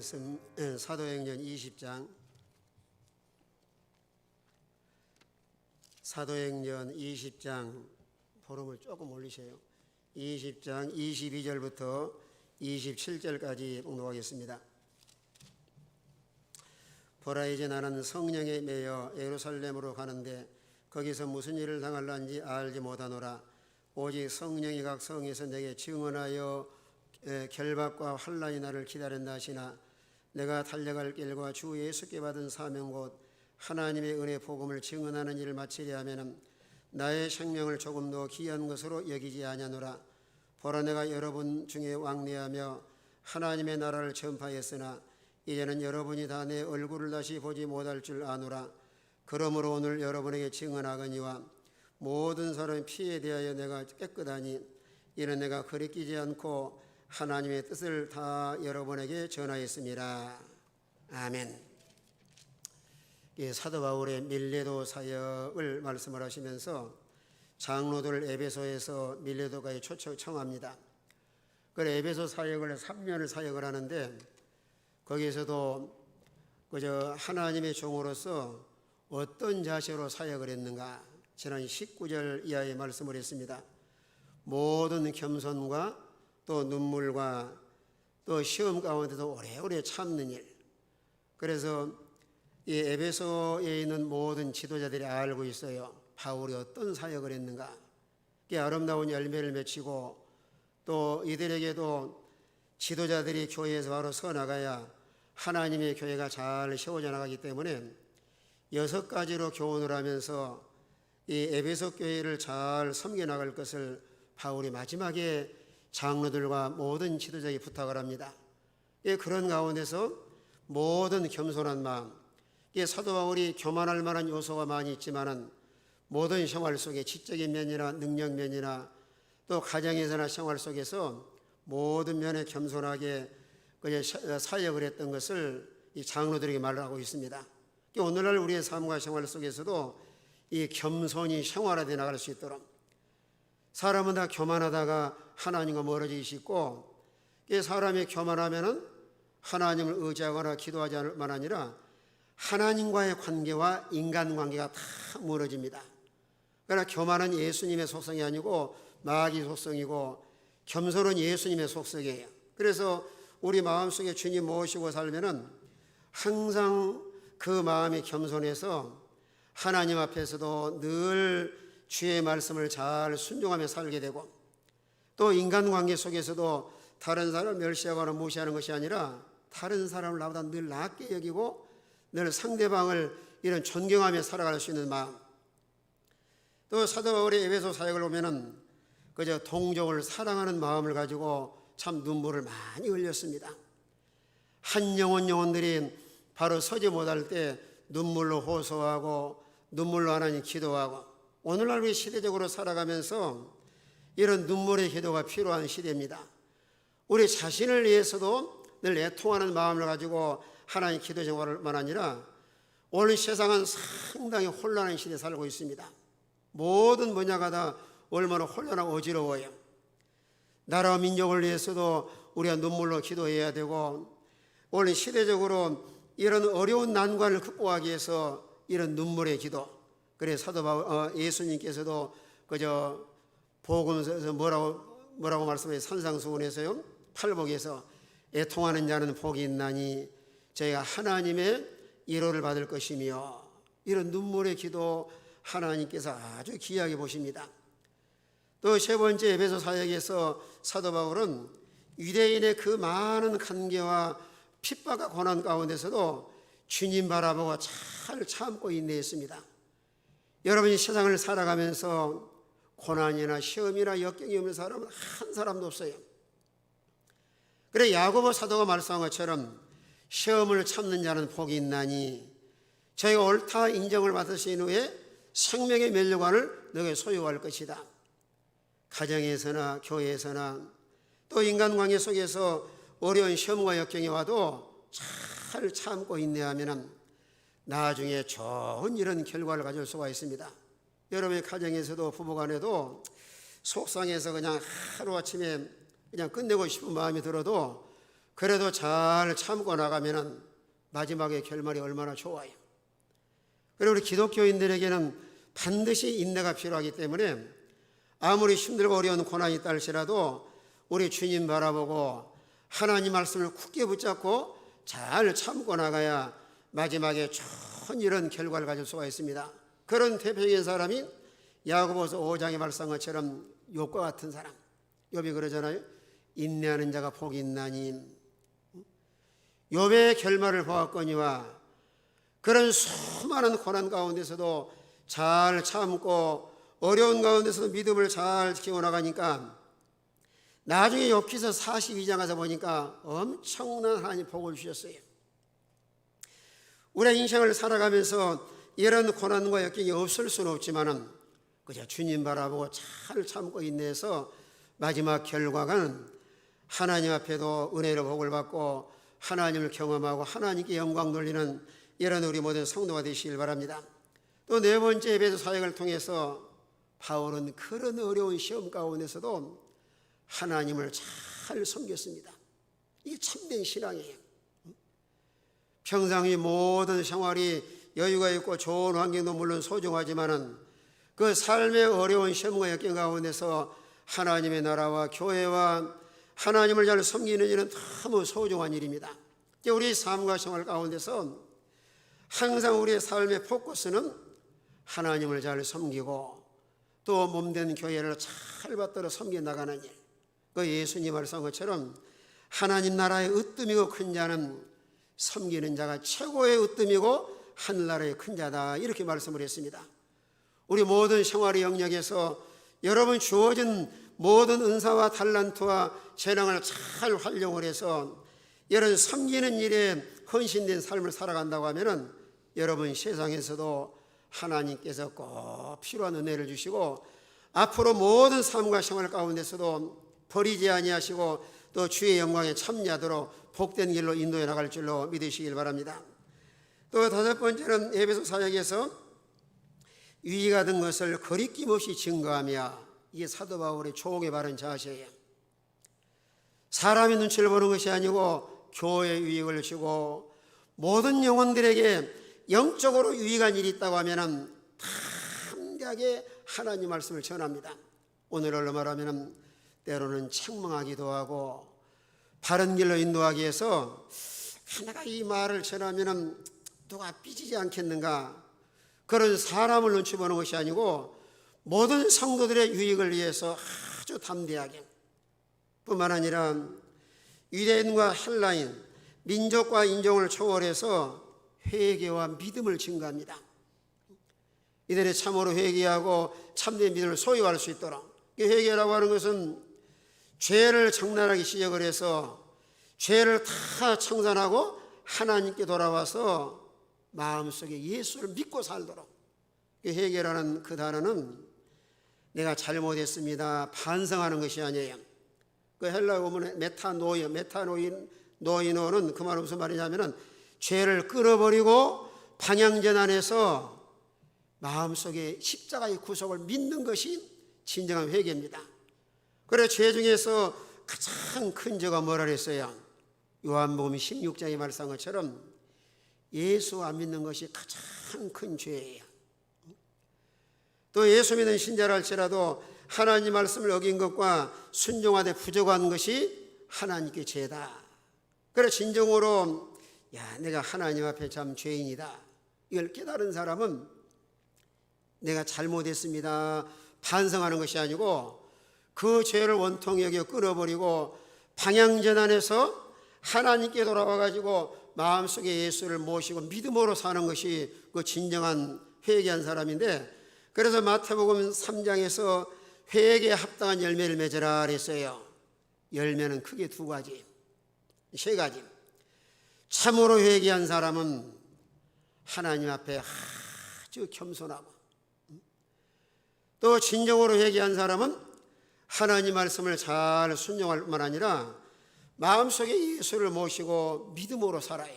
사도행전 20장 사도행전 20장 보름을 조금 올리세요. 20장 22절부터 27절까지 봉독하겠습니다. 보라, 이제 나는 성령에 매여 예루살렘으로 가는데 거기서 무슨 일을 당할란지 알지 못하노라. 오직 성령이 각 성에서 내게 증언하여 결박과 환난이 나를 기다린다 하시나 내가 달려갈 길과 주 예수께 받은 사명 곧 하나님의 은혜 복음을 증언하는 일을 마치려 하면은 나의 생명을 조금도 귀한 것으로 여기지 아니하노라. 보라, 내가 여러분 중에 왕래하며 하나님의 나라를 전파했으나 이제는 여러분이 다 내 얼굴을 다시 보지 못할 줄 아노라. 그러므로 오늘 여러분에게 증언하거니와 모든 사람의 피에 대하여 내가 깨끗하니 이는 내가 거리끼지 않고 하나님의 뜻을 다 여러분에게 전하였습니다. 아멘. 사도 바울의 밀레도 사역을 말씀을 하시면서 장로들 에베소에서 밀레도까지 초청합니다. 그래 에베소 사역을 3년을 사역을 하는데 거기에서도 그저 하나님의 종으로서 어떤 자세로 사역을 했는가, 지난 19절 이하의 말씀을 했습니다. 모든 겸손과 또 눈물과 또 시험 가운데도 오래오래 참는 일. 그래서 이 에베소에 있는 모든 지도자들이 알고 있어요. 바울이 어떤 사역을 했는가. 이 아름다운 열매를 맺히고 또 이들에게도 지도자들이 교회에서 바로 서나가야 하나님의 교회가 잘 세워져 나가기 때문에 6가지로 교훈을 하면서 이 에베소 교회를 잘 섬겨 나갈 것을 바울이 마지막에 장로들과 모든 지도자에게 부탁을 합니다. 그런 가운데서 모든 겸손한 마음, 사도 바울이 교만할 만한 요소가 많이 있지만은 모든 생활 속에 지적인 면이나 능력 면이나 또 가정에서나 생활 속에서 모든 면에 겸손하게 사역을 했던 것을 이 장로들에게 말을 하고 있습니다. 오늘날 우리의 삶과 생활 속에서도 이 겸손이 생활화되어 나갈 수 있도록, 사람은 다 교만하다가 하나님과 멀어지기 쉽고, 사람이 교만하면은 하나님을 의지하거나 기도하지 않을 만 아니라 하나님과의 관계와 인간관계가 다 멀어집니다. 그러나 교만은 예수님의 속성이 아니고 마귀 속성이고 겸손은 예수님의 속성이에요. 그래서 우리 마음속에 주님 모시고 살면은 항상 그 마음이 겸손해서 하나님 앞에서도 늘 주의 말씀을 잘 순종하며 살게 되고, 또 인간관계 속에서도 다른 사람을 멸시하거나 무시하는 것이 아니라 다른 사람을 나보다 늘 낫게 여기고 늘 상대방을 이런 존경하며 살아갈 수 있는 마음. 또 사도 바울의 에베소 사역을 보면은 그저 동족을 사랑하는 마음을 가지고 참 눈물을 많이 흘렸습니다. 한 영혼들이 바로 서지 못할 때 눈물로 호소하고 눈물로 하나님 기도하고, 오늘날 우리 시대적으로 살아가면서 이런 눈물의 기도가 필요한 시대입니다. 우리 자신을 위해서도 늘 애통하는 마음을 가지고 하나님 기도 생활만 아니라 오늘 세상은 상당히 혼란한 시대에 살고 있습니다. 모든 분야가 다 얼마나 혼란하고 어지러워요. 나라와 민족을 위해서도 우리가 눈물로 기도해야 되고, 오늘 시대적으로 이런 어려운 난관을 극복하기 위해서 이런 눈물의 기도. 그래 사도 바울 예수님께서도 그저 복음에서 뭐라고 말씀해요? 산상수훈에서요, 팔복에서 애통하는 자는 복이 있나니 저희가 하나님의 위로를 받을 것이며, 이런 눈물의 기도 하나님께서 아주 귀하게 보십니다. 또 세 번째 에베소 사역에서 사도 바울은 유대인의 그 많은 간계와 핍박과 고난 가운데서도 주님 바라보고 잘 참고 인내했습니다. 여러분이 세상을 살아가면서 고난이나 시험이나 역경이 없는 사람은 한 사람도 없어요. 그래 야고보 사도가 말씀한 것처럼 시험을 참는 자는 복이 있나니 저희가 옳다 인정을 받으신 후에 생명의 면류관을 너에게 소유할 것이다. 가정에서나 교회에서나 또 인간관계 속에서 어려운 시험과 역경이 와도 잘 참고 인내하면 나중에 좋은 이런 결과를 가질 수가 있습니다. 여러분의 가정에서도 부부간에도 속상해서 그냥 하루아침에 그냥 끝내고 싶은 마음이 들어도 그래도 잘 참고 나가면은 마지막에 결말이 얼마나 좋아요. 그리고 우리 기독교인들에게는 반드시 인내가 필요하기 때문에 아무리 힘들고 어려운 고난이 있다 할지라도 우리 주님 바라보고 하나님 말씀을 굳게 붙잡고 잘 참고 나가야 마지막에 좋은 이런 결과를 가질 수가 있습니다. 그런 대표적인 사람이 야고보서 5장에 말씀한 것처럼 욥과 같은 사람. 욥이 그러잖아요. 인내하는 자가 복이 있나니. 욥의 결말을 보았거니와 그런 수많은 고난 가운데서도 잘 참고 어려운 가운데서도 믿음을 잘 지키고 나가니까 나중에 욥기서 42장 가서 보니까 엄청난 하나님 복을 주셨어요. 우리의 인생을 살아가면서 이런 고난과 역경이 없을 수는 없지만은 그저 주님 바라보고 잘 참고 인내해서 마지막 결과는 하나님 앞에도 은혜로 복을 받고 하나님을 경험하고 하나님께 영광 돌리는 이런 우리 모든 성도가 되시길 바랍니다. 또 네 번째 에베소 사역을 통해서 바울은 그런 어려운 시험 가운데서도 하나님을 잘 섬겼습니다. 이게 참된 신앙이에요. 평상시 모든 생활이 여유가 있고 좋은 환경도 물론 소중하지만은 그 삶의 어려운 시험과 역경 가운데서 하나님의 나라와 교회와 하나님을 잘 섬기는 일은 너무 소중한 일입니다. 우리 삶과 생활 가운데서 항상 우리의 삶의 포커스는 하나님을 잘 섬기고 또 몸된 교회를 잘 받들어 섬겨 나가는 일. 그 예수님 말씀한 것처럼 하나님 나라의 으뜸이고 큰 자는 섬기는 자가 최고의 으뜸이고 하늘나라의 큰 자다, 이렇게 말씀을 했습니다. 우리 모든 생활의 영역에서 여러분 주어진 모든 은사와 달란트와 재능을 잘 활용을 해서 이런 섬기는 일에 헌신된 삶을 살아간다고 하면은 여러분 세상에서도 하나님께서 꼭 필요한 은혜를 주시고 앞으로 모든 삶과 생활 가운데서도 버리지 아니하시고 또 주의 영광에 참여하도록 복된 길로 인도해 나갈 줄로 믿으시길 바랍니다. 또 다섯 번째는 에베소 사역에서 위기가 된 것을 거리낌 없이 증거하며, 이게 사도 바울의 조옥에 바른 자세예요. 사람의 눈치를 보는 것이 아니고 교회의 유익을 주고 모든 영혼들에게 영적으로 유익한 일이 있다고 하면 담대하게 하나님 말씀을 전합니다. 오늘날로 말하면 때로는 책망하기도 하고 바른 길로 인도하기 위해서 내가 이 말을 전하면 누가 삐지지 않겠는가, 그런 사람을 눈치 보는 것이 아니고 모든 성도들의 유익을 위해서 아주 담대하게, 뿐만 아니라 유대인과 헬라인, 민족과 인종을 초월해서 회개와 믿음을 증거합니다. 이들이 참으로 회개하고 참된 믿음을 소유할 수 있도록. 회개라고 하는 것은 죄를 적나라하게 지적을 해서 죄를 다 청산하고 하나님께 돌아와서 마음속에 예수를 믿고 살도록. 회개라는 그 단어는 내가 잘못했습니다 반성하는 것이 아니에요. 그 헬라어 보면 메타노이노는 그 말은 무슨 말이냐면은 죄를 끊어버리고 방향전환해서 마음속에 십자가의 구속을 믿는 것이 진정한 회개입니다. 그래 죄 중에서 가장 큰 죄가 뭐라 그랬어요? 요한복음 16장에 말씀한 것처럼 예수 안 믿는 것이 가장 큰 죄예요. 또 예수 믿는 신자라 할지라도 하나님 말씀을 어긴 것과 순종하되 부족한 것이 하나님께 죄다. 그래 진정으로 내가 하나님 앞에 참 죄인이다, 이걸 깨달은 사람은 내가 잘못했습니다 반성하는 것이 아니고 그 죄를 원통 여겨 끊어버리고 방향전환해서 하나님께 돌아와가지고 마음속에 예수를 모시고 믿음으로 사는 것이 그 진정한 회개한 사람인데, 그래서 마태복음 3장에서 회개에 합당한 열매를 맺으라 그랬어요. 열매는 크게 두 가지, 세 가지. 참으로 회개한 사람은 하나님 앞에 아주 겸손하고, 또 진정으로 회개한 사람은 하나님 말씀을 잘 순종할 뿐만 아니라 마음속에 예수를 모시고 믿음으로 살아요.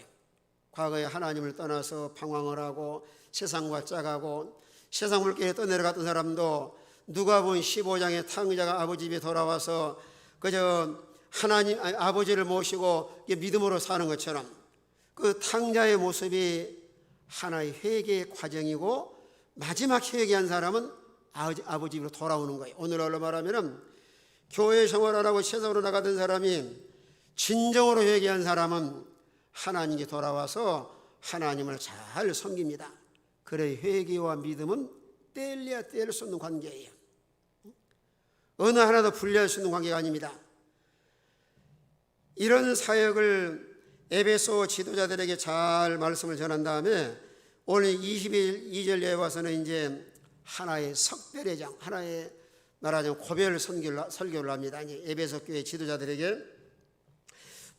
과거에 하나님을 떠나서 방황을 하고 세상과 짝하고 세상 물길에 떠내려갔던 사람도 누가복음 15장에 탕자가 아버지 집에 돌아와서 그저 하나님 아버지를 모시고 믿음으로 사는 것처럼 그 탕자의 모습이 하나의 회개의 과정이고 마지막 회개한 사람은 아버지 집으로 돌아오는 거예요. 오늘날로 말하면 교회 생활하라고 세상으로 나가던 사람이 진정으로 회개한 사람은 하나님께 돌아와서 하나님을 잘 섬깁니다. 그래 회개와 믿음은 떼려야 뗄 수 없는 관계예요. 어느 하나도 분리할 수 있는 관계가 아닙니다. 이런 사역을 에베소 지도자들에게 잘 말씀을 전한 다음에 오늘 22절에 와서는 이제 하나의 석별의 장, 하나의 말하자면 고별 설교를 합니다. 에베소 교회 지도자들에게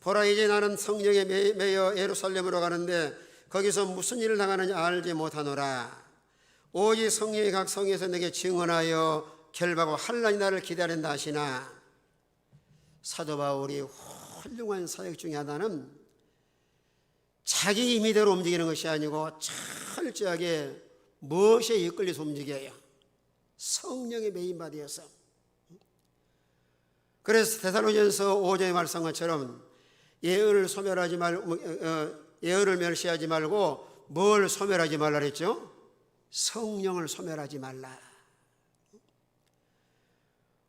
보라 이제 나는 성령에 매여 예루살렘으로 가는데 거기서 무슨 일을 당하는지 알지 못하노라. 오직 성령이 각 성에서 내게 증언하여 결박하고 환난이 나를 기다린다 하시나. 사도 바울이 훌륭한 사역 중에 하나는 자기 임의대로 움직이는 것이 아니고 철저하게 무엇에 이끌려서 움직여요. 성령의 메인바디여서. 그래서 데살로니가서 5장의 말씀한 것처럼 예언을 멸시하지 말고 뭘 소멸하지 말라 그랬죠? 성령을 소멸하지 말라.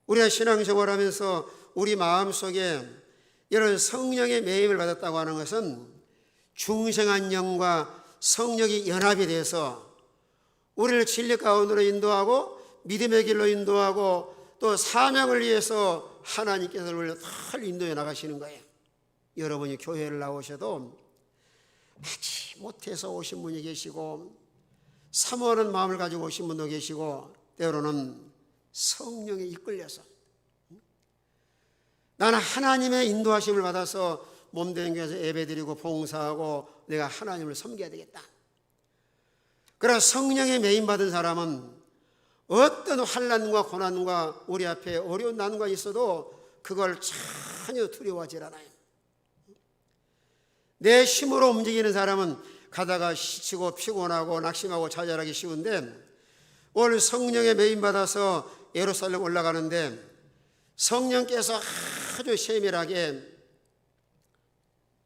우리가 신앙생활하면서 우리 마음속에 이런 성령의 매임을 받았다고 하는 것은 중생한 영과 성령이 연합이 돼서 우리를 진리 가운데로 인도하고 믿음의 길로 인도하고 또 사명을 위해서 하나님께서 우리를 잘 인도해 나가시는 거예요. 여러분이 교회를 나오셔도 하지 못해서 오신 분이 계시고 사모하는 마음을 가지고 오신 분도 계시고 때로는 성령에 이끌려서 나는 하나님의 인도하심을 받아서 몸된 교회에서 예배드리고 봉사하고 내가 하나님을 섬겨야 되겠다. 그러나 성령의 메인받은 사람은 어떤 환난과 고난과 우리 앞에 어려운 난관이 있어도 그걸 전혀 두려워하지 않아요. 내 힘으로 움직이는 사람은 가다가 지치고 피곤하고 낙심하고 좌절하기 쉬운데 오늘 성령의 메인받아서 예루살렘 올라가는데 성령께서 아주 세밀하게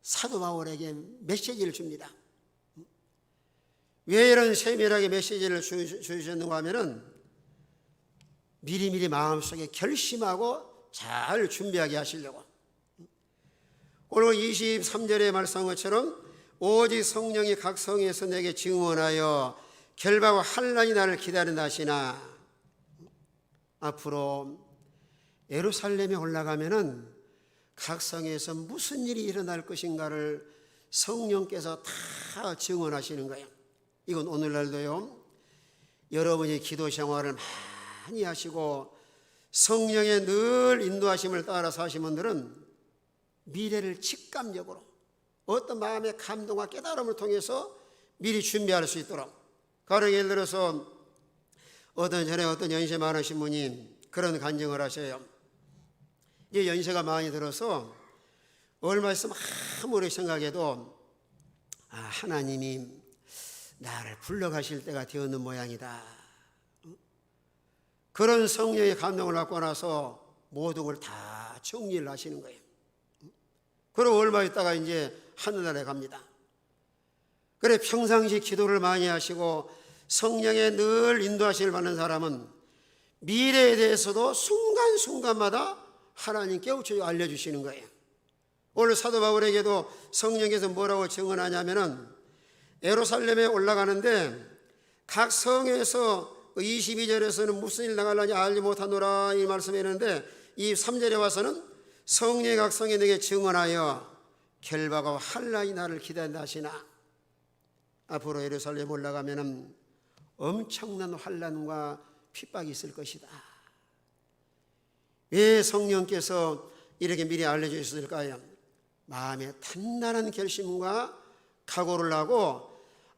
사도 바울에게 메시지를 줍니다. 왜 이런 세밀하게 메시지를 주셨는가 하면은 미리미리 마음속에 결심하고 잘 준비하게 하시려고. 오늘 23절에 말씀한 것처럼 오직 성령이 각 성에서 내게 증언하여 결박과 환난이 나를 기다린다 하시나. 앞으로 예루살렘에 올라가면은 각 성에서 무슨 일이 일어날 것인가를 성령께서 다 증언하시는 거예요. 이건 오늘날도요, 여러분이 기도 생활을 많이 하시고 성령의 늘 인도하심을 따라 사신 분들은 미래를 직감적으로 어떤 마음의 감동과 깨달음을 통해서 미리 준비할 수 있도록. 가령 예를 들어서 어떤 연세 많으신 분이 그런 간증을 하셔요. 이제 연세가 많이 들어서 얼마 있으면 아무리 생각해도 하나님이 나를 불러가실 때가 되었는 모양이다. 그런 성령의 감동을 받고 나서 모든 걸 다 정리를 하시는 거예요. 그리고 얼마 있다가 이제 하늘나라에 갑니다. 그래 평상시 기도를 많이 하시고 성령의 늘 인도하심을 받는 사람은 미래에 대해서도 순간순간마다 하나님 깨우쳐 알려주시는 거예요. 오늘 사도 바울에게도 성령께서 뭐라고 증언하냐면은 예루살렘에 올라가는데 각 성에서 22절에서는 무슨 일 당하려니 알지 못하노라 이 말씀했는데 이 3절에 와서는 성령의 각 성에 내게 증언하여 결박과 환난이 나를 기다린다 하시나. 앞으로 예루살렘 올라가면은 엄청난 환난과 핍박이 있을 것이다. 왜 성령께서 이렇게 미리 알려주셨을까요? 마음에 단단한 결심과 각오를 하고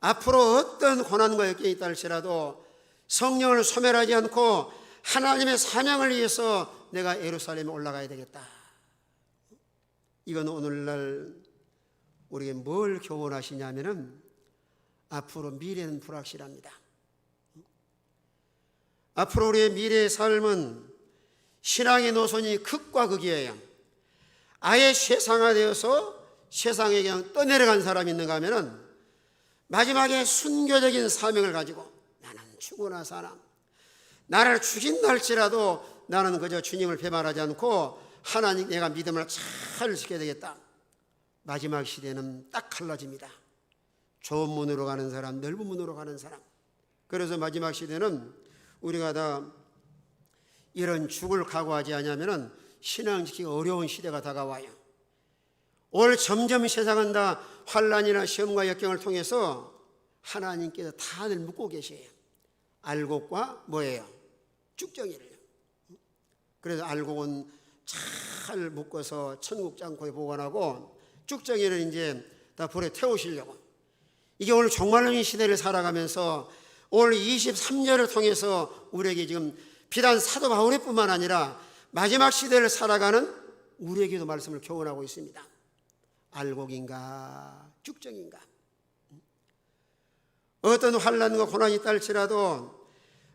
앞으로 어떤 고난과 역경이 있다 할지라도 성령을 소멸하지 않고 하나님의 사명을 위해서 내가 예루살렘에 올라가야 되겠다. 이건 오늘날 우리에게 뭘 교훈하시냐면은 앞으로 미래는 불확실합니다. 앞으로 우리의 미래의 삶은 신앙의 노선이 극과 극이에요. 아예 세상화되어서 세상에 그냥 떠내려간 사람이 있는가 하면은 마지막에 순교적인 사명을 가지고 나는 죽으나 사나 나를 죽인다 할지라도 나는 그저 주님을 배반하지 않고 하나님 내가 믿음을 잘 지켜야 되겠다. 마지막 시대는 딱 갈라집니다. 좁은 문으로 가는 사람, 넓은 문으로 가는 사람. 그래서 마지막 시대는 우리가 다 이런 죽을 각오하지 않으면 신앙 지키기 어려운 시대가 다가와요. 오늘 점점 세상은 다 환난이나 시험과 역경을 통해서 하나님께서 다들 묻고 계셔요. 알곡과 뭐예요? 쭉정이를요. 그래서 알곡은 잘 묶어서 천국 창고에 보관하고 쭉정이를 이제 다 불에 태우시려고. 이게 오늘 종말론의 시대를 살아가면서 오늘 23절을 통해서 우리에게 지금 비단 사도 바울뿐만 아니라 마지막 시대를 살아가는 우리에게도 말씀을 교훈하고 있습니다. 알곡인가 쭉정인가. 어떤 환난과 고난이 있다 할지라도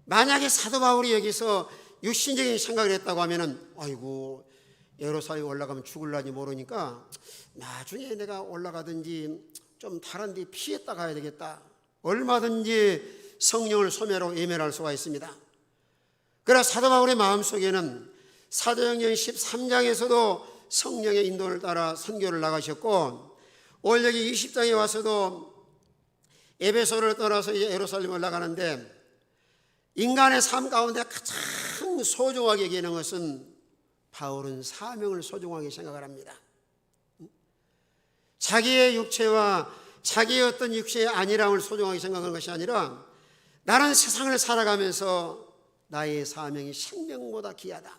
만약에 사도 바울이 여기서 육신적인 생각을 했다고 하면은 아이고 예루살렘 올라가면 죽을라니 모르니까 나중에 내가 올라가든지 좀 다른 데 피했다 가야 되겠다. 얼마든지 성령을 소멸하고 예면할 수가 있습니다. 그러나 사도 바울의 마음속에는 사도행전 13장에서도 성령의 인도를 따라 선교를 나가셨고 오늘 여기 20장에 와서도 에베소를 떠나서 이제 예루살렘 올라가는데 인간의 삶 가운데 가장 소중하게 여기는 것은 바울은 사명을 소중하게 생각을 합니다. 자기의 육체와 자기의 어떤 육체의 안일함을 소중하게 생각하는 것이 아니라 나는 세상을 살아가면서 나의 사명이 생명보다 귀하다.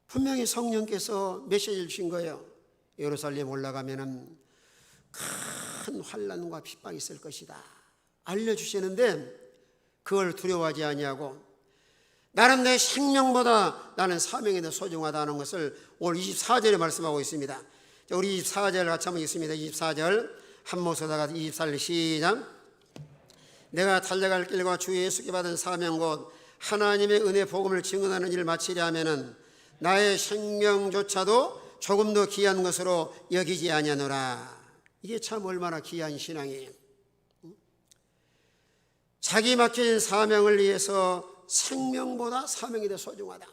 분명히 성령께서 메시지를 주신 거예요. 예루살렘 올라가면은 큰 환난과 핍박이 있을 것이다 알려주시는데 그걸 두려워하지 아니하고 나는 내 생명보다 나는 사명이 더 소중하다는 것을 오늘 24절에 말씀하고 있습니다. 우리 24절 같이 한번 읽습니다. 24절 한모서다가 24절 시작. 내가 달려갈 길과 주 예수께 받은 사명 곧 하나님의 은혜 복음을 증언하는 일을 마치려 하면은 나의 생명조차도 조금 더 귀한 것으로 여기지 아니하노라. 이게 참 얼마나 귀한 신앙이에요. 자기 맡겨진 사명을 위해서 생명보다 사명이 더 소중하다.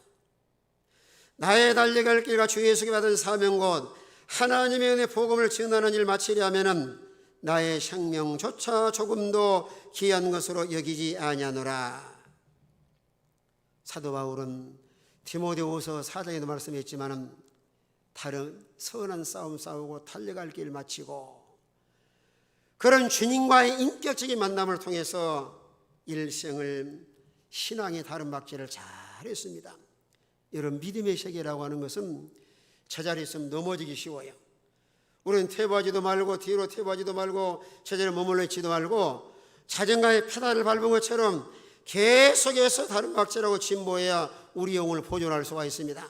나의 달려갈 길과 주 예수께 받은 사명 곧 하나님의 은혜 복음을 증언하는 일을 마치려 하면은 나의 생명조차 조금도 귀한 것으로 여기지 아니하노라. 사도 바울은 디모데후서 4장에도 말씀했지만은 다른 선한 싸움 싸우고 달려갈 길 마치고 그런 주님과의 인격적인 만남을 통해서 일생을 신앙의 다른 박제를 잘했습니다. 여러분 믿음의 세계라고 하는 것은 제자리에 있으면 넘어지기 쉬워요. 우리는 퇴보하지도 말고 뒤로 퇴보하지도 말고 제자리에 머물러 있지도 말고 자전거의 페달을 밟은 것처럼 계속해서 다른 박제라고 진보해야 우리 영혼을 보존할 수가 있습니다.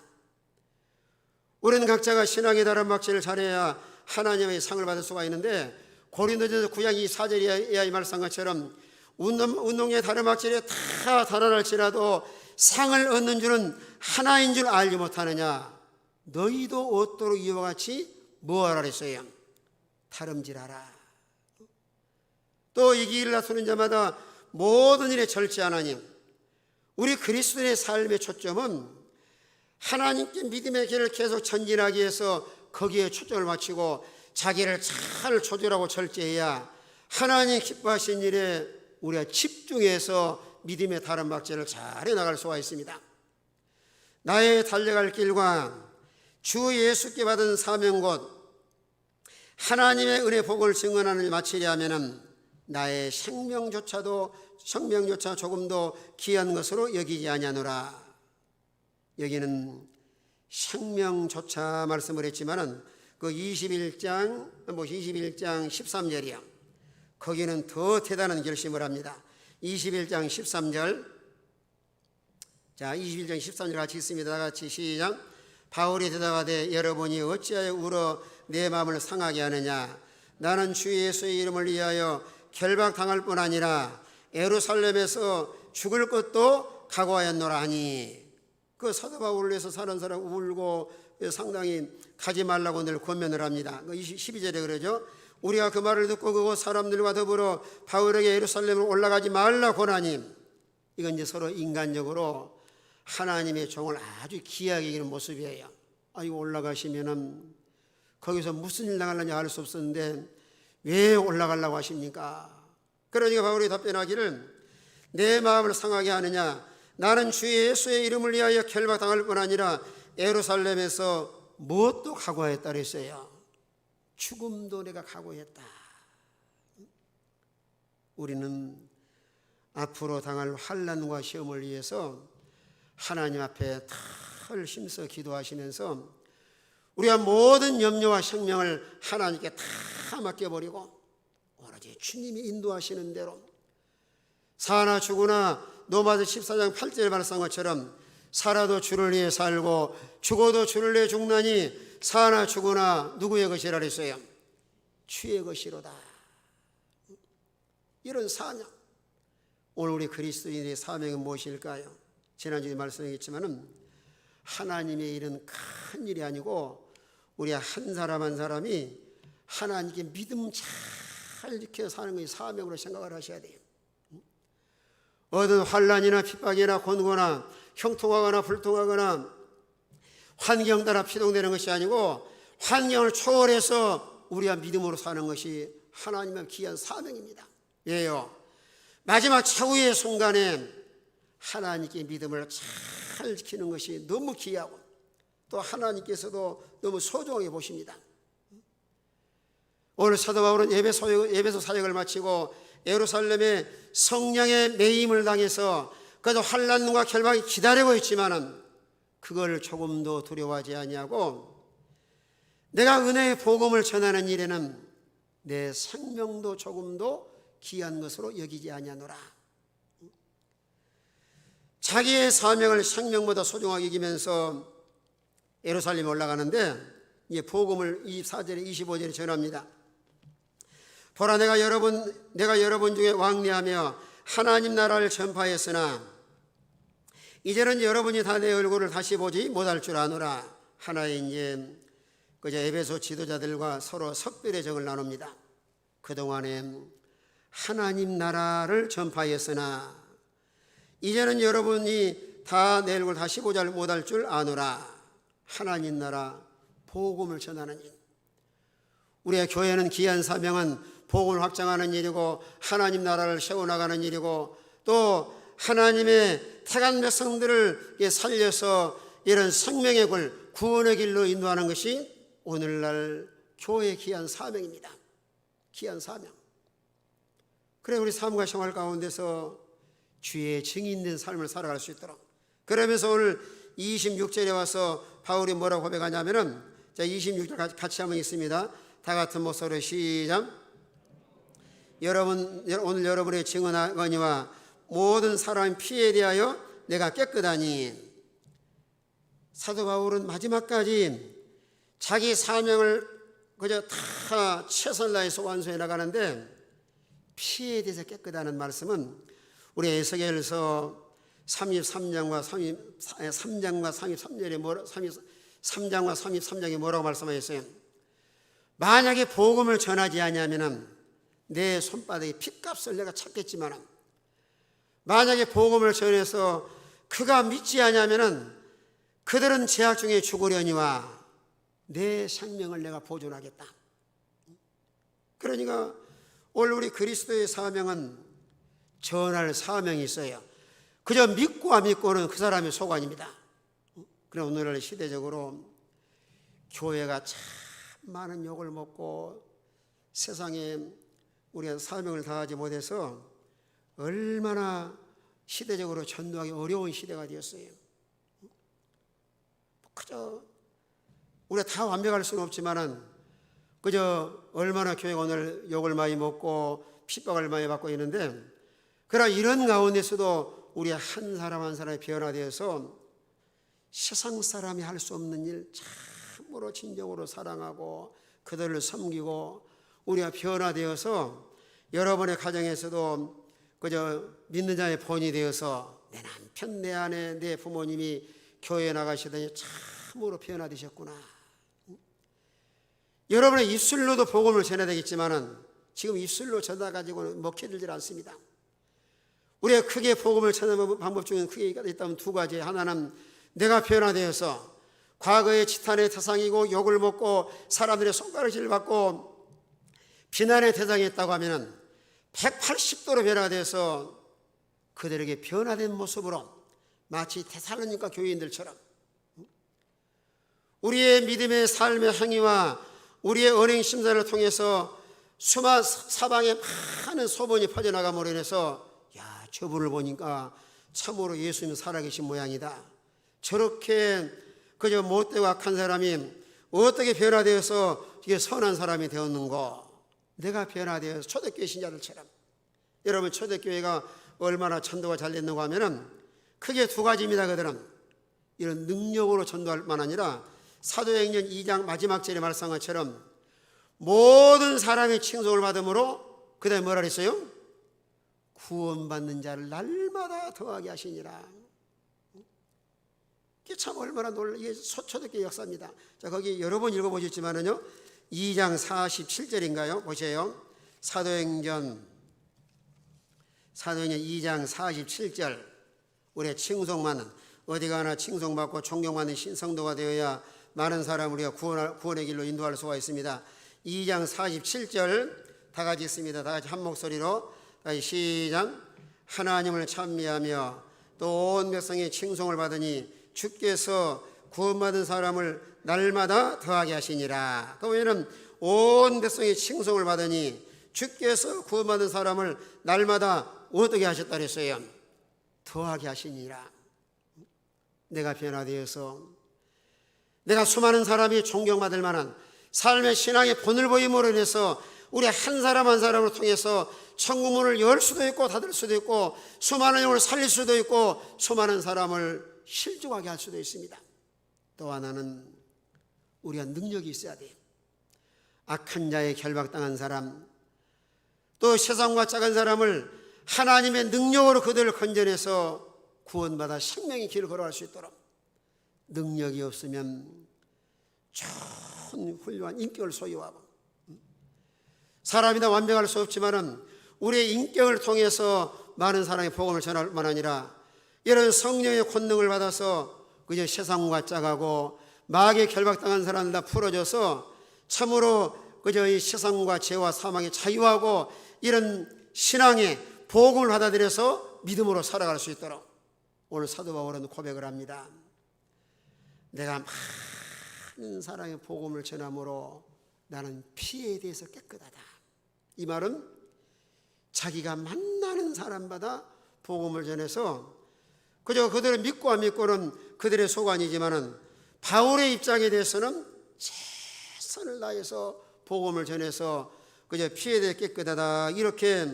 우리는 각자가 신앙의 다른 박제를 잘해야 하나님의 상을 받을 수가 있는데 고린도전서 9장 24절에 말씀한 것처럼 운동의 다른 박제에 다 달아날지라도 상을 얻는 줄은 하나인 줄 알지 못하느냐. 너희도 옷도록 이와 같이 뭐하라 그랬어요? 다름질하라. 또 이 길을 다투는 자마다 모든 일에 절제하나니 우리 그리스도인의 삶의 초점은 하나님께 믿음의 길을 계속 전진하기 위해서 거기에 초점을 맞추고 자기를 잘 조절하고 절제해야 하나님 기뻐하신 일에 우리가 집중해서 믿음의 다른 박제를 잘 해나갈 수가 있습니다. 나의 달려갈 길과 주 예수께 받은 사명 곧 하나님의 은혜 복을 증언하는 일 마치려 하면은 나의 생명조차 조금도 귀한 것으로 여기지 아니하노라. 여기는 생명조차 말씀을 했지만은 그 21장 13절이요. 거기는 더 대단한 결심을 합니다. 21장 13절. 자, 21장 13절 같이 읽습니다. 다 같이 시작. 바울이 대답하되 여러분이 어찌하여 울어 내 마음을 상하게 하느냐. 나는 주 예수의 이름을 위하여 결박당할 뿐 아니라 예루살렘에서 죽을 것도 각오하였노라 하니. 그 사도 바울을 위해서 사는 사람 울고 상당히 가지 말라고 늘 권면을 합니다. 12절에 그러죠. 우리가 그 말을 듣고 그곳 사람들과 더불어 바울에게 예루살렘으로 올라가지 말라 권하니, 이건 이제 서로 인간적으로 하나님의 종을 아주 귀하게 여기는 모습이에요. 이거 올라가시면은 거기서 무슨 일 당할는지 알 수 없었는데 왜 올라가려고 하십니까? 그러니까 바울이 답변하기를, 내 마음을 상하게 하느냐? 나는 주 예수의 이름을 위하여 결박당할 뿐 아니라 예루살렘에서 무엇도 각오하였다 그랬어요. 죽음도 내가 각오했다. 우리는 앞으로 당할 환난과 시험을 위해서 하나님 앞에 털 힘써 기도하시면서 우리가 모든 염려와 생명을 하나님께 다 맡겨버리고 오로지 주님이 인도하시는 대로, 사나 죽으나 로마서 14장 8절에 말씀한 것처럼 살아도 주를 위해 살고 죽어도 주를 위해 죽나니 사나 죽으나 누구의 것이라 그랬어요? 주의 것이로다. 이런 사명, 오늘 우리 그리스도인의 사명은 무엇일까요? 지난주에 말씀했지만은 하나님의 일은 큰 일이 아니고 우리 한 사람 한 사람이 하나님께 믿음 잘 지켜 사는 것이 사명으로 생각을 하셔야 돼요. 어떤 환난이나 핍박이나 곤고나 형통하거나 불통하거나 환경 따라 피동되는 것이 아니고 환경을 초월해서 우리가 믿음으로 사는 것이 하나님의 귀한 사명입니다. 왜요? 마지막 최후의 순간에 하나님께 믿음을 잘 지키는 것이 너무 귀하고 또 하나님께서도 너무 소중하게 보십니다. 오늘 사도 바울은 에베소 사역을 마치고 예루살렘의 성령의 매임을 당해서 그래도 환난과 결박이 기다리고 있지만은 그걸 조금도 두려워하지 아니하고, 내가 은혜의 복음을 전하는 일에는 내 생명도 조금도 귀한 것으로 여기지 아니하노라. 자기의 사명을 생명보다 소중하게 여기면서 예루살렘에 올라가는데, 이제 복음을 24절에 25절에 전합니다. 보라, 내가 여러분 중에 왕래하며 하나님 나라를 전파했으나 이제는 여러분이 다 내 얼굴을 다시 보지 못할 줄 아노라. 하나의 이제 그저 에베소 지도자들과 서로 석별의 정을 나눕니다. 그동안에 하나님 나라를 전파했으나 이제는 여러분이 다 내 얼굴 다시 보지 못할 줄 아노라. 하나님 나라 복음을 전하는 일. 우리의 교회는 귀한 사명은 복음을 확장하는 일이고 하나님 나라를 세워나가는 일이고 또 하나님의 택한 백성들을 살려서 이런 생명의 길, 구원의 길로 인도하는 것이 오늘날 교회의 귀한 사명입니다. 귀한 사명. 그래 우리 삶과 생활 가운데서 주의 증인된 삶을 살아갈 수 있도록, 그러면서 오늘 26절에 와서 바울이 뭐라고 고백하냐면은, 자 26절 같이 한번 있습니다. 다 같은 목소리로 시작. 오늘 여러분의 증언하거니와 모든 사람의 피에 대하여 내가 깨끗하니. 사도 바울은 마지막까지 자기 사명을 그저 다 최선을 다해서 완수해 나가는데 피에 대해서 깨끗하다는 말씀은 우리 에스겔서 33장과 33장에 뭐라고 말씀하셨어요? 만약에 복음을 전하지 아니하면은 내 손바닥에 핏값을 내가 찾겠지만, 만약에 복음을 전해서 그가 믿지 아니하면은 그들은 죄악 중에 죽으려니와 내 생명을 내가 보존하겠다. 그러니까 오늘 우리 그리스도의 사명은 전할 사명이 있어요. 그저 믿고 안 믿고는 그 사람의 소관입니다. 그러나 오늘날 시대적으로 교회가 참 많은 욕을 먹고 세상에 우리가 사명을 다하지 못해서 얼마나 시대적으로 전도하기 어려운 시대가 되었어요. 그저 우리가 다 완벽할 수는 없지만은 그저 얼마나 교회가 오늘 욕을 많이 먹고 핍박을 많이 받고 있는데, 그러나 이런 가운데서도 우리 한 사람 한 사람이 변화되어서 세상 사람이 할 수 없는 일 참으로 진정으로 사랑하고 그들을 섬기고 우리가 변화되어서 여러분의 가정에서도 그저 믿는 자의 본이 되어서 내 남편, 내 아내, 내 부모님이 교회에 나가시더니 참 참으로 변화되셨구나. 여러분의 입술로도 복음을 전해야 되겠지만은 지금 입술로 전해가지고는 먹혀들질 않습니다. 우리가 크게 복음을 전하는 방법 중에 크게 있다면 두 가지. 하나는 내가 변화되어서 과거의 지탄의 대상이고 욕을 먹고 사람들의 손가락질을 받고 비난의 대상이었다고 하면은 180도로 변화되어서 그들에게 변화된 모습으로 마치 데살로니가 교인들처럼 우리의 믿음의 삶의 행위와 우리의 언행 심사를 통해서 수많은 사방에 많은 소문이 퍼져나감으로 인해서 야, 저분을 보니까 참으로 예수님 살아계신 모양이다. 저렇게 그저 못되고 악한 사람이 어떻게 변화되어서 이게 선한 사람이 되었는고. 내가 변화되어서 초대교회 신자들처럼. 여러분, 초대교회가 얼마나 전도가 잘 됐는가 하면은 크게 두 가지입니다. 그들은 이런 능력으로 전도할 만 아니라 사도행전 2장 마지막 절에 말씀한 것처럼 모든 사람의 칭송을 받음으로 그 다음에 뭐라 그랬어요? 구원받는 자를 날마다 더하게 하시니라. 이게 참 얼마나 이게 초대교회 역사입니다. 자, 거기 여러 번 읽어보셨지만은요, 2장 47절인가요? 보세요. 사도행전 2장 47절. 우리의 칭송받는, 어디 가나 칭송받고 존경받는 신성도가 되어야 많은 사람을 우리가 구원의 길로 인도할 수가 있습니다. 2장 47절 다 같이 읽습니다. 다 같이 한 목소리로 다시 시작. 하나님을 찬미하며 또 온 백성의 칭송을 받으니 주께서 구원받은 사람을 날마다 더하게 하시니라. 그러면 온 백성의 칭송을 받으니 주께서 구원받은 사람을 날마다 어떻게 하셨다 그랬어요? 더하게 하시니라. 내가 변화되어서 내가 수많은 사람이 존경받을 만한 삶의 신앙의 본을 보임으로 인해서 우리 한 사람 한 사람을 통해서 천국문을 열 수도 있고 닫을 수도 있고 수많은 영혼을 살릴 수도 있고 수많은 사람을 실족하게 할 수도 있습니다. 또 하나는 우리가 능력이 있어야 돼요. 악한 자에 결박당한 사람, 또 세상과 작은 사람을 하나님의 능력으로 그들을 건져내서 구원받아 생명의 길을 걸어갈 수 있도록 능력이 없으면 좋은 훌륭한 인격을 소유하고 사람이나 완벽할 수 없지만은 우리의 인격을 통해서 많은 사람의 복음을 전할 뿐만 아니라 이런 성령의 권능을 받아서 그저 세상과 짜가고 마귀에 결박당한 사람들 다 풀어줘서 참으로 그저 이 세상과 죄와 사망에 자유하고 이런 신앙의 복음을 받아들여서 믿음으로 살아갈 수 있도록 오늘 사도 바울은 고백을 합니다. 내가 많은 사람의 복음을 전함으로 나는 피에 대해서 깨끗하다. 이 말은 자기가 만나는 사람마다 복음을 전해서 그저 그들을 믿고 안 믿고는 그들의 소관이지만은 바울의 입장에 대해서는 최선을 다해서 복음을 전해서 그저 피에 대해 깨끗하다. 이렇게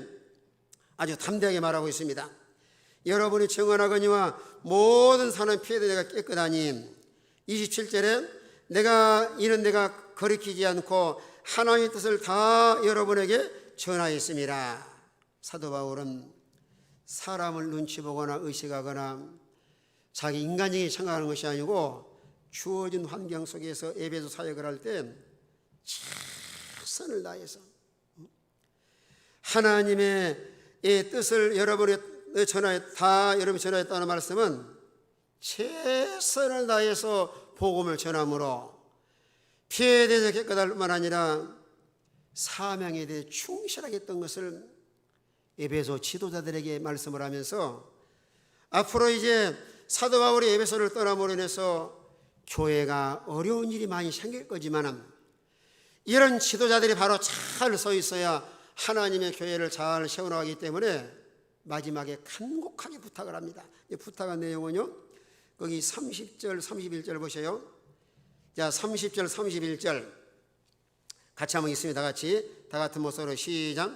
아주 담대하게 말하고 있습니다. 여러분이 증언하거니와 모든 사람 피에 대해 내가 깨끗하니 27절에 내가 거리키지 않고 하나님의 뜻을 다 여러분에게 전하였습니다. 사도 바울은 사람을 눈치 보거나 의식하거나 자기 인간적인 생각하는 것이 아니고 주어진 환경 속에서 에베소 사역을 할 때 최선을 다해서 하나님의 뜻을 여러분이 전하였다는 말씀은 최선을 다해서 복음을 전함으로 피에 대해서 깨끗할 뿐만 아니라 사명에 대해 충실하게 했던 것을 에베소 지도자들에게 말씀을 하면서 앞으로 이제 사도 바울이 에베소를 떠남으로 인해서 교회가 어려운 일이 많이 생길 거지만 이런 지도자들이 바로 잘 서 있어야 하나님의 교회를 잘 세워나가기 때문에 마지막에 간곡하게 부탁을 합니다. 이 부탁한 내용은요, 거기 30절 31절 보세요. 자, 30절 31절 같이 한번 읽습니다. 다 같은 목소리로 시작.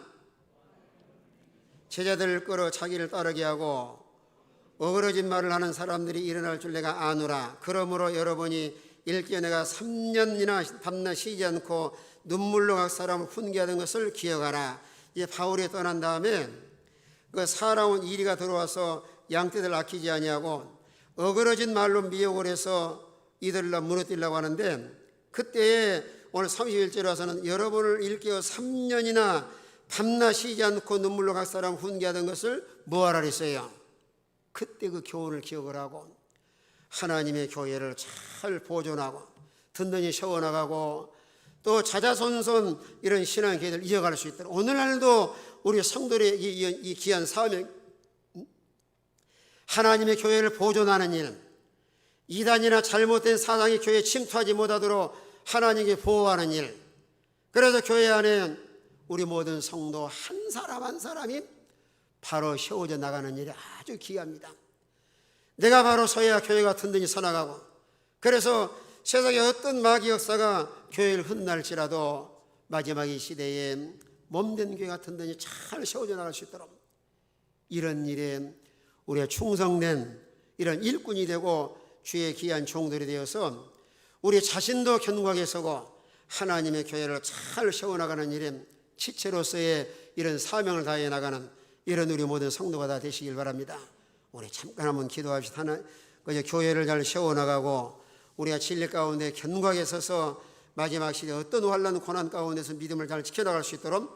제자들을 끌어 자기를 따르게 하고 어그러진 말을 하는 사람들이 일어날 줄 내가 아노라. 그러므로 여러분이 일기에 내가 3년이나 밤낮 쉬지 않고 눈물로 각 사람을 훈계하던 것을 기억하라. 이제 바울이 떠난 다음에 그 살아온 이리가 들어와서 양떼들 아끼지 아니하고 어그러진 말로 미혹을 해서 이들을 무너뜨리려고 하는데, 그때에 오늘 31절에 와서는 여러분을 일깨워 3년이나 밤낮 쉬지 않고 눈물로 각 사람 훈계하던 것을 뭐하라 그랬어요? 그때 그 교훈을 기억을 하고 하나님의 교회를 잘 보존하고 든든히 세워나가고 또 자자손손 이런 신앙의 길을 이어갈 수 있도록, 오늘날도 우리 성도들의 이 귀한 사명, 하나님의 교회를 보존하는 일, 이단이나 잘못된 사상이 교회에 침투하지 못하도록 하나님께 보호하는 일, 그래서 교회 안에 우리 모든 성도 한 사람 한 사람이 바로 세워져 나가는 일이 아주 귀합니다. 내가 바로 서야 교회가 든든히 서나가고, 그래서 세상의 어떤 마귀 역사가 교회를 흩날지라도 마지막 이 시대에 몸된 교회가 든든히 잘 세워져 나갈 수 있도록 이런 일에 우리가 충성된 이런 일꾼이 되고 주의 귀한 종들이 되어서 우리 자신도 견고하게 서고 하나님의 교회를 잘 세워나가는 일에 지체로서의 이런 사명을 다해 나가는 이런 우리 모든 성도가 다 되시길 바랍니다. 우리 잠깐 한번 기도합시다. 교회를 잘 세워나가고 우리가 진리 가운데 견고하게 서서 마지막 시대 어떤 환난 고난 가운데서 믿음을 잘 지켜나갈 수 있도록